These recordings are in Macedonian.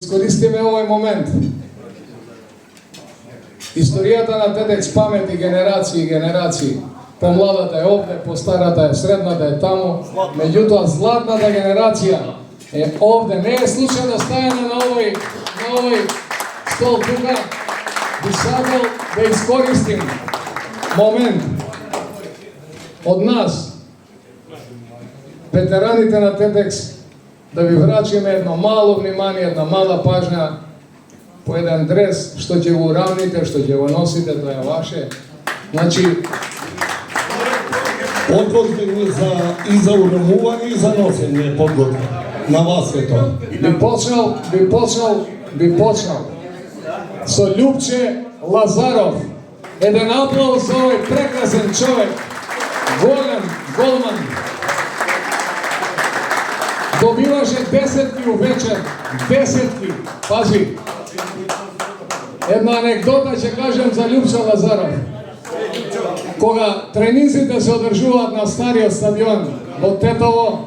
Искористиме овој момент. Историјата на TEDx памети генерации и генерации. Помладата е овде, постарата е, средната е таму, меѓутоа златната генерација е овде. Не е случајно стајана на овој стол тука. Би сакал да искористим момент од нас, ветераните на TEDx, да ви врачиме едно мало внимание, една мала пажња по еден дрес, што ќе го урамните, што ќе го носите, тоа е ваше. Значи, подготвени и за урамување и за носење подготвени. На вас е тоа. Би почнал со Љупче Лазаров. Еден аплауз за овој прекрасен човек, голман. Добиваше десетки увечер, десетки. Пази, една анекдота ќе кажем за Љупче Лазаров. Кога тренинзите се одржуваат на стариот стадион во Тетово,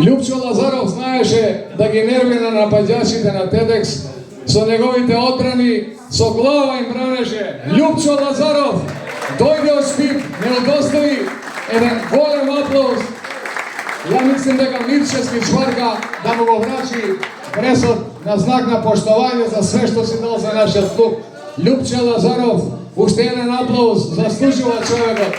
Љупче Лазаров знаеше да ги нервира напаѓачите на TEDx со неговите одбрани, со глава им бранеше. Љупче Лазаров дојде од Спит, не одостави еден голем аплауз. Ја мислим дека Мирчевски Чварка да му го врачи пресот на знак на поштовање за све што си дал за нашиот клуб. Љупче Лазаров, уште еден аплауз, заслужува човекот.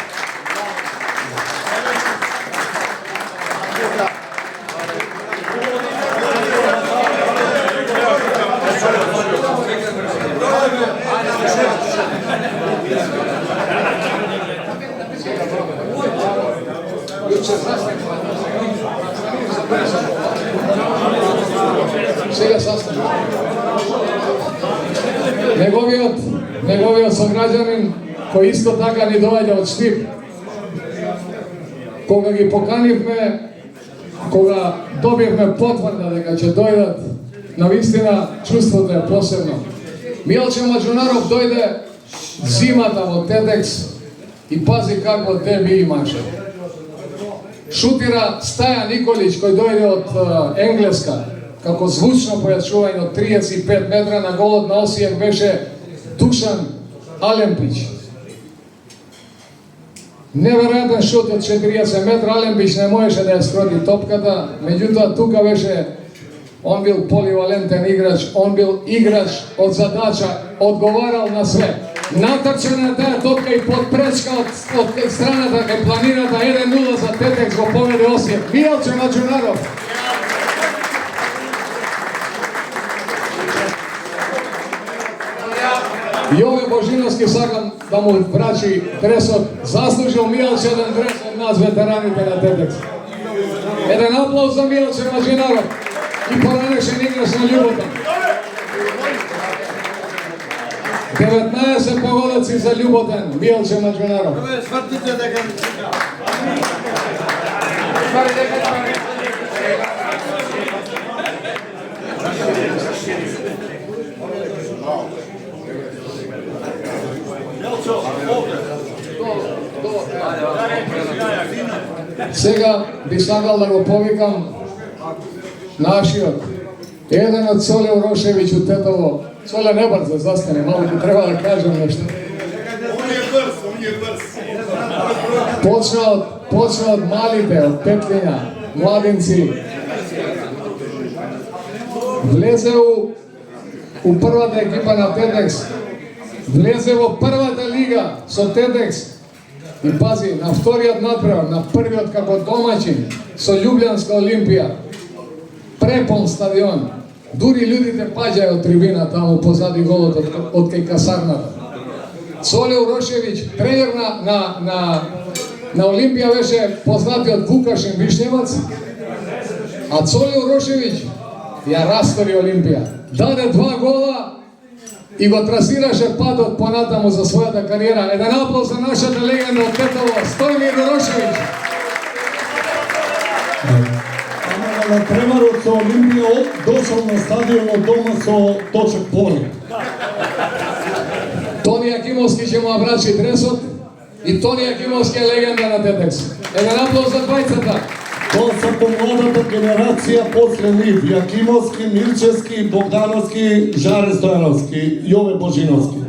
Сега састан. Неговиот сограѓанин, кој исто така ни доаѓа од Штип, кога ги поканивме, кога добивме потврда дека ќе дојдат, навистина чувството е посебно. Милче Маџунаров дојде зимата во TEDx и пази какво деби имаше. Шутира Стаја Николич, кој дојде од Енглеска, како звучно појачување од 35 метра, на голот на Осијек беше Душан Алемпич. Неверојатен шут од 40 метра, Алемпич не можеше да ја скроти топката, меѓутоа тука беше, он бил поливалентен играч, он бил играч од задача, одговарал на све. Натрча на таа топка и под пречка од страната кај планината, 1-0 за TEDx во победи Осијек. Милче Маџунаров. Јове Божиновски сакам да му врачи дресот. Заслужил Милче еден дрес од нас, ветераните на TEDx. Еден аплауз за Милче Маџунаров и поранешен играч на Љуботан. 19 погодаци за Љуботан, Милче Маџунаров. Сега би сакал да го повикам нашиот, еден од Цоле Урошевиќ у Тетово. Цоле, не брзо, застане, малку треба да кажем нешто. Он е брз. Почна од малите, од Петлиња, младинци. Влезе у првата екипа на TEDx. Влезе во првата лига со TEDx. И пази, на вториот надпревар, на првиот како домаќин со Љубљанска Олимпија. Препон стадион. Дури луѓите паѓаја од трибина таму позади голот од кај касарната. Цоле Урошевиќ, тренер на Олимпија беше познатиот Вукашин Вишневац, а Цоле Урошевиќ ја растори Олимпија. Даде 2 гола и го трасираше патот понатаму за својата кариера. Еден аплауз за нашата легенда од Тетово, Стојмир Урошевиќ. На премарот со Олимпија дошол на стадионот дома со точок пони. Тони Јакимовски ќе му врачи дресот и Тони Јакимовски е легенда на TEDx. Еден аплауз за двајцата. Тоа се помладата генерација после нив, Јакимовски, Мирчевски, Богдановски, Жаре Стојановски, Јове Божиновски.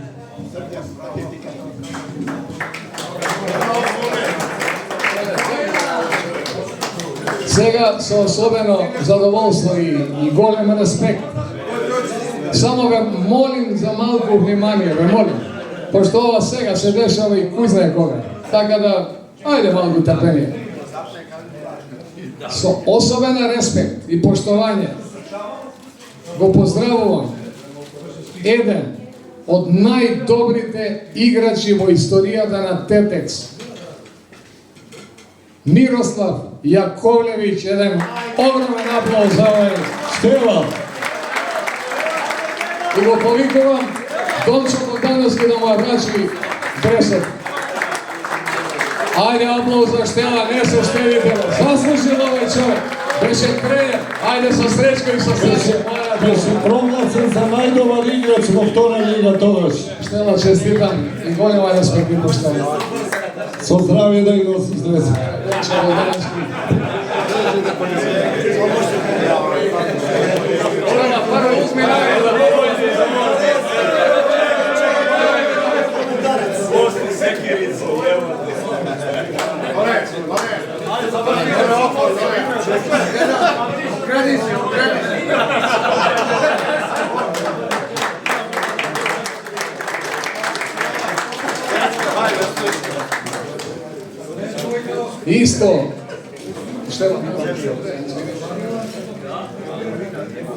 Сега со особено задоволство и голем респект. Само ве молим за малку внимание, ве молим. Пошто ова сега се дешава и кој знае кога. Така да, ајде малку трпение. Со особен респект и поштовање го поздравувам еден од најдобрите играчи во историјата на Тетекс. Мирослав Јаковлевиќ, еден огромен аплауз за овој Стела, и го повикувам Дончо Богдановски да му врачи дресот. Ајде аплауз за Штела, не се штедите, заслужил овој човек. Беше крејер, ајде со среќко и со среќко. беше прогласен за најдобар играч во втора лига тогаш. Штела, честитам и голема респект и поштовање. Со здравје да ги носиш дресот. Дончо Богдановски. Штела, прво узми најдобар.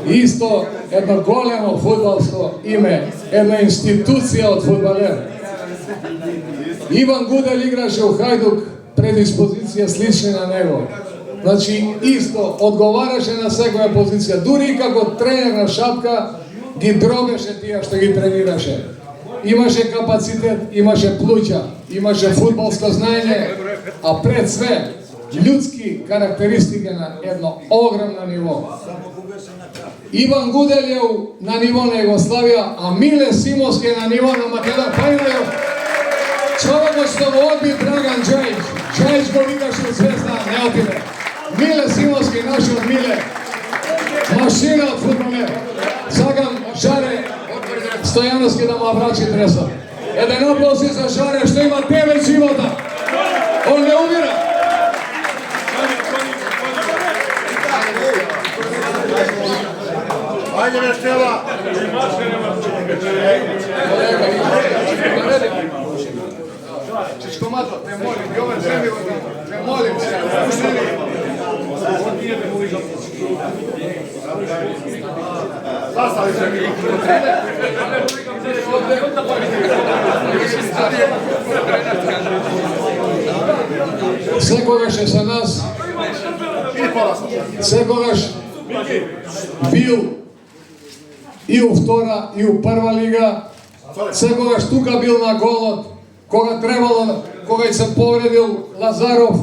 Исто едно големо фудбалско име, една институција од фудбалер. Иван Гудель играше у Хајдук, предиспозиција слични на него. Значи, исто, одговараше на секоја позиција. Дури и како тренер на Шапка, ги дробеше тие што ги тренираше. Имаше капацитет, имаше плуќа, имаше фудбалско знаење, а пред све, људски карактеристики на едно огромно ниво. Иван Гудель е на ниво на Југославија, а Миле Симовски е на ниво на Македонија. Па имају човекот што го одби Драган Джајич. Джајич го викаше од Звезда, не отиде. Миле Симовски, нашиот Миле, машина од фудбалер. Сакам Жаре Стојановски да му врачи дресот. Еден аплауз и за Жаре што има 9 живота. Он не умира. Ајде бе Штела! Чичкомато, те молим, Јове, земи го, те молим се. Застави се ми! Секогаш е со нас, секогаш бил и у втора и у прва лига, секогаш тука бил на голот, кога требало, кога се повредил Лазаров,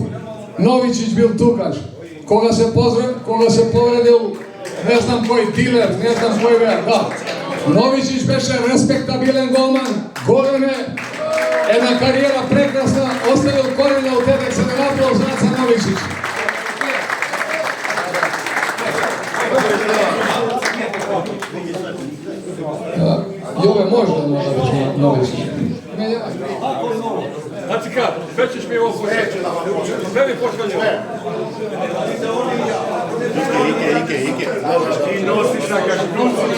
Новичич бил тукаш, кога се повредил не знам кој Дилер, не знам кој бе, да. Новичич беше респектабилен голман, голем е, една кариера прекрасна, оставил корења од Тетекс, еден аплауз за Аца Новичич. Јове, може да може Новичич. Значи как, веќе ми ово посеќа. Све ми почкање. Ике. Ти носиш, носиш.